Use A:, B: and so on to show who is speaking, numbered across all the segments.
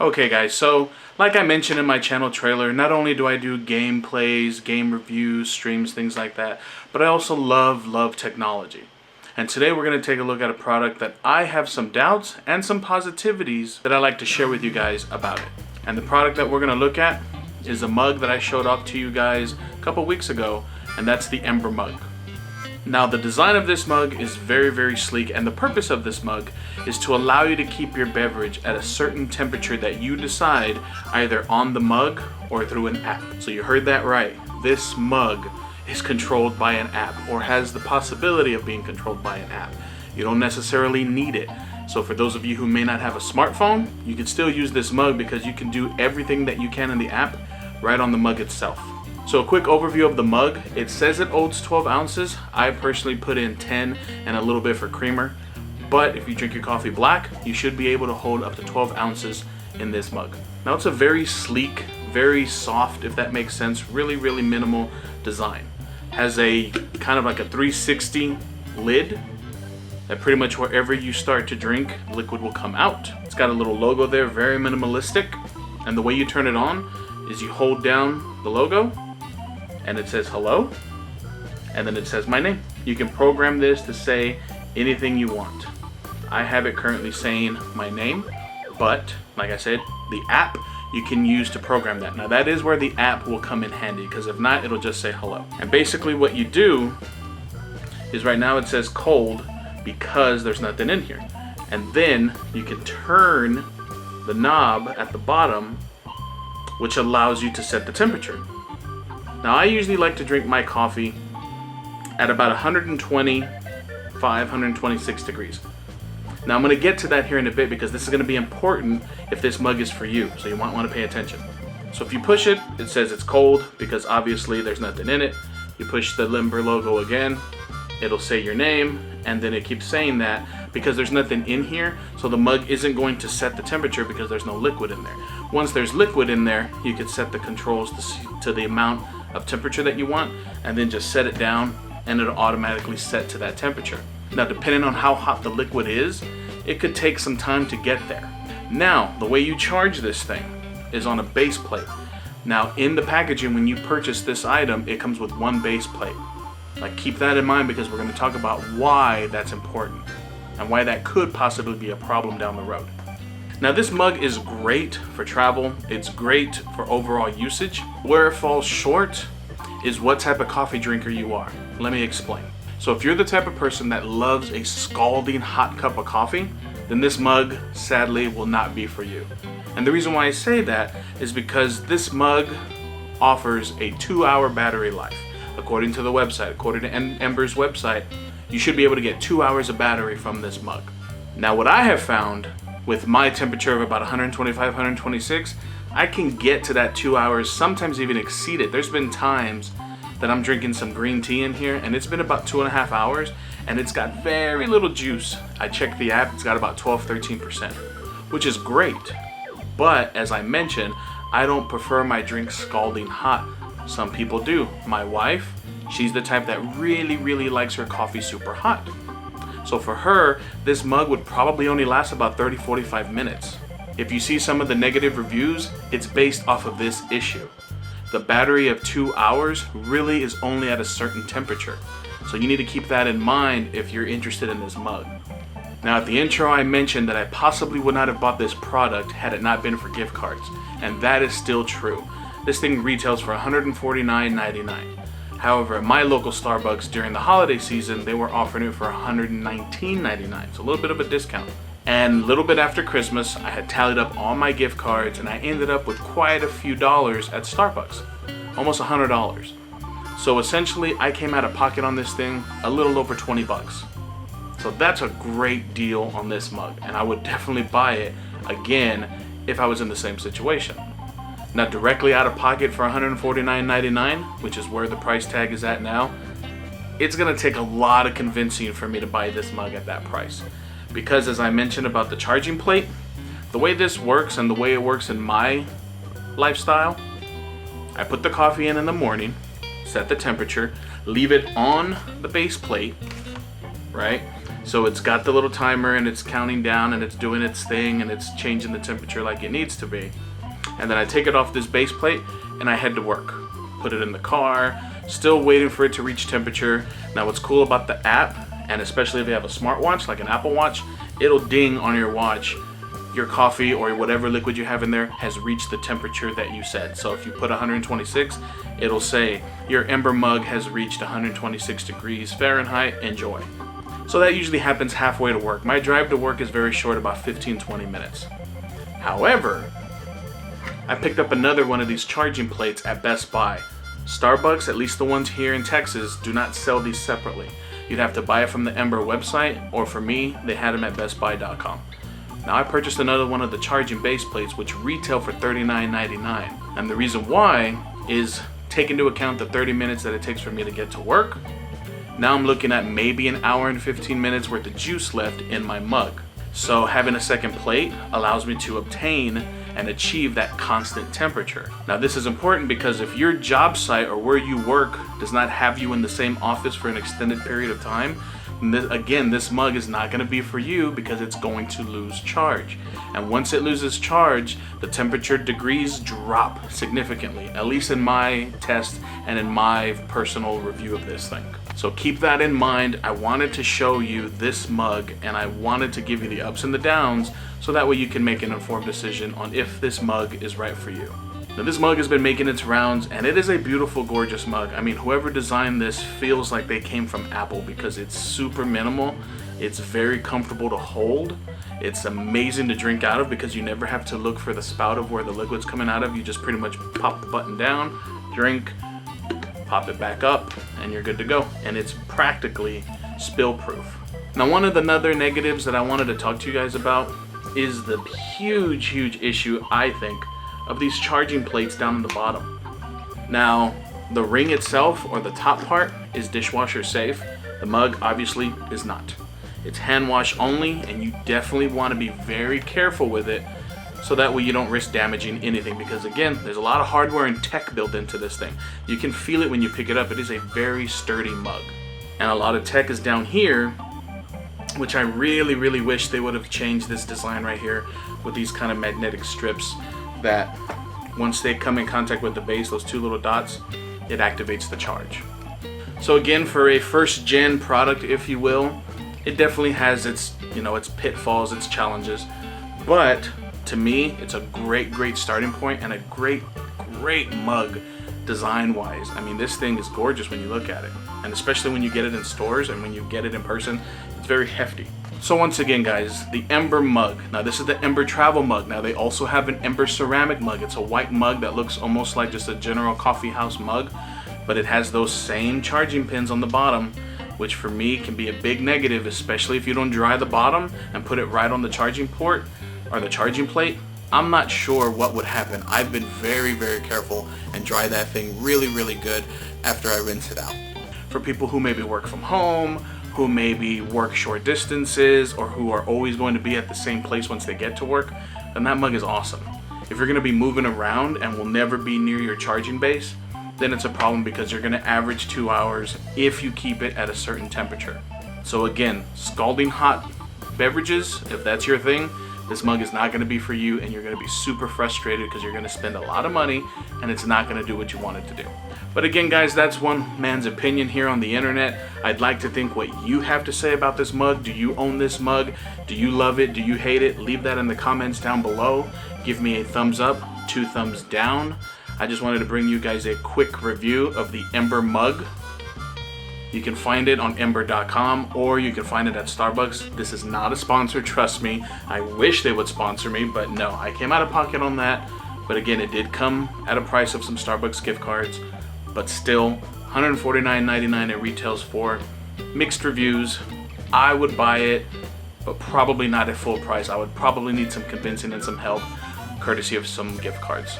A: Okay guys, so like I mentioned in my channel trailer, not only do I do gameplays, game reviews, streams, things like that, but I also love technology. And today we're going to take a look at a product that I have some doubts and some positivities that I like to share with you guys about it. And the product that we're going to look at is a mug that I showed off to you guys a couple weeks ago, and that's the Ember mug. Now the design of this mug is very sleek, and the purpose of this mug is to allow you to keep your beverage at a certain temperature that you decide, either on the mug or through an app. So you heard that right. This mug is controlled by an app, or has the possibility of being controlled by an app. You don't necessarily need it. So for those of you who may not have a smartphone, you can still use this mug because you can do everything that you can in the app right on the mug itself. So a quick overview of the mug. It says it holds 12 ounces. I personally put in 10 and a little bit for creamer. But if you drink your coffee black, you should be able to hold up to 12 ounces in this mug. Now it's a very sleek, very soft, if that makes sense, really minimal design. Has a kind of like a 360 lid that pretty much wherever you start to drink, liquid will come out. It's got a little logo there, very minimalistic. And the way you turn it on is you hold down the logo and it says hello, and then it says my name. You can program this to say anything you want. I have it currently saying my name, but like I said, the app you can use to program that. Now that is where the app will come in handy, because if not, it'll just say hello. And basically what you do is, right now it says cold because there's nothing in here. And then you can turn the knob at the bottom, which allows you to set the temperature. Now I usually like to drink my coffee at about 125, 126 degrees. Now I'm going to get to that here in a bit, because this is going to be important if this mug is for you, so you might want to pay attention. So if you push it, it says it's cold because obviously there's nothing in it. You push the Ember logo again, it'll say your name, and then it keeps saying that because there's nothing in here, so the mug isn't going to set the temperature because there's no liquid in there. Once there's liquid in there, you can set the controls to the amount of temperature that you want, and then just set it down and it'll automatically set to that temperature. Now depending on how hot the liquid is, it could take some time to get there. Now the way you charge this thing is on a base plate. Now in the packaging, when you purchase this item, it comes with one base plate. Like, keep that in mind, because we're going to talk about why that's important and why that could possibly be a problem down the road. Now this mug is great for travel, it's great for overall usage. Where it falls short is what type of coffee drinker you are. Let me explain. So if you're the type of person that loves a scalding hot cup of coffee, then this mug sadly will not be for you. And the reason why I say that is because this mug offers a 2-hour battery life. According to the website, according to Ember's website, you should be able to get 2 hours of battery from this mug. Now what I have found, with my temperature of about 125, 126, I can get to that 2 hours, sometimes even exceed it. There's been times that I'm drinking some green tea in here and it's been about 2.5 hours and it's got very little juice. I checked the app, it's got about 12-13%, which is great. But as I mentioned, I don't prefer my drinks scalding hot. Some people do. My wife, she's the type that really likes her coffee super hot. So for her, this mug would probably only last about 30-45 minutes. If you see some of the negative reviews, it's based off of this issue. The battery of 2 hours really is only at a certain temperature. So you need to keep that in mind if you're interested in this mug. Now at the intro, I mentioned that I possibly would not have bought this product had it not been for gift cards. And that is still true. This thing retails for $149.99. However, at my local Starbucks during the holiday season, they were offering it for $119.99, so a little bit of a discount. And a little bit after Christmas, I had tallied up all my gift cards and I ended up with quite a few dollars at Starbucks, almost $100. So essentially, I came out of pocket on this thing a little over 20 bucks. So that's a great deal on this mug, and I would definitely buy it again if I was in the same situation. Now directly out of pocket for $149.99, which is where the price tag is at now, it's gonna take a lot of convincing for me to buy this mug at that price. Because as I mentioned about the charging plate, the way this works and the way it works in my lifestyle, I put the coffee in the morning, set the temperature, leave it on the base plate, right? So it's got the little timer and it's counting down and it's doing its thing and it's changing the temperature like it needs to be. And then I take it off this base plate and I head to work. Put it in the car, still waiting for it to reach temperature. Now what's cool about the app, and especially if you have a smartwatch like an Apple Watch, it'll ding on your watch, your coffee or whatever liquid you have in there has reached the temperature that you said. So if you put 126, it'll say your Ember mug has reached 126 degrees Fahrenheit, enjoy. So that usually happens halfway to work. My drive to work is very short, about 15-20 minutes. However, I picked up another one of these charging plates at Best Buy. Starbucks, at least the ones here in Texas, do not sell these separately. You'd have to buy it from the Ember website, or for me, they had them at bestbuy.com. Now I purchased another one of the charging base plates which retail for $39.99. And the reason why is take into account the 30 minutes that it takes for me to get to work. Now I'm looking at maybe an hour and 15 minutes worth of juice left in my mug. So having a second plate allows me to obtain and achieve that constant temperature. Now this is important because if your job site or where you work does not have you in the same office for an extended period of time, this mug is not going to be for you because it's going to lose charge. And once it loses charge, the temperature degrees drop significantly, at least in my test and in my personal review of this thing. So keep that in mind. I wanted to show you this mug and I wanted to give you the ups and the downs so that way you can make an informed decision on if this mug is right for you. Now this mug has been making its rounds and it is a beautiful, gorgeous mug. I mean, whoever designed this feels like they came from Apple because it's super minimal. It's very comfortable to hold. It's amazing to drink out of because you never have to look for the spout of where the liquid's coming out of. You just pretty much pop the button down, drink, pop it back up, and you're good to go. And it's practically spill proof. Now one of the other negatives that I wanted to talk to you guys about is the huge issue, I think, of these charging plates down in the bottom. Now, the ring itself, or the top part, is dishwasher safe. The mug obviously is not. It's hand wash only, and you definitely want to be very careful with it so that way you don't risk damaging anything, because again, there's a lot of hardware and tech built into this thing. You can feel it when you pick it up. It is a very sturdy mug. And a lot of tech is down here, which I really wish they would have changed this design right here with these kind of magnetic strips that once they come in contact with the base, those two little dots, it activates the charge. So again, for a first gen product, if you will, it definitely has its, its pitfalls, its challenges, but to me, it's a great starting point and a great mug design wise. I mean, this thing is gorgeous when you look at it, and especially when you get it in stores and when you get it in person, it's very hefty. So once again, guys, the Ember mug. Now this is the Ember travel mug. Now they also have an Ember ceramic mug. It's a white mug that looks almost like just a general coffee house mug, but it has those same charging pins on the bottom, which for me can be a big negative, especially if you don't dry the bottom and put it right on the charging port or the charging plate. I'm not sure what would happen. I've been very careful and dry that thing really good after I rinse it out. For people who maybe work from home, who maybe work short distances, or who are always going to be at the same place once they get to work, then that mug is awesome. If you're going to be moving around and will never be near your charging base, then it's a problem because you're going to average 2 hours if you keep it at a certain temperature. So again, scalding hot beverages, if that's your thing, this mug is not going to be for you, and you're going to be super frustrated because you're going to spend a lot of money and it's not going to do what you want it to do. But again, guys, that's one man's opinion here on the internet. I'd like to think what you have to say about this mug. Do you own this mug? Do you love it? Do you hate it? Leave that in the comments down below. Give me a thumbs up, 2 thumbs down. I just wanted to bring you guys a quick review of the Ember mug. You can find it on Ember.com, or you can find it at Starbucks. This is not a sponsor, trust me. I wish they would sponsor me, but no, I came out of pocket on that. But again, it did come at a price of some Starbucks gift cards, but still $149.99 it retails for. Mixed reviews. I would buy it, but probably not at full price. I would probably need some convincing and some help, courtesy of some gift cards.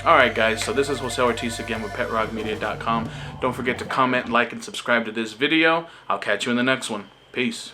A: Alright guys, so this is Jose Ortiz again with PetRockMedia.com. Don't forget to comment, like, and subscribe to this video. I'll catch you in the next one. Peace.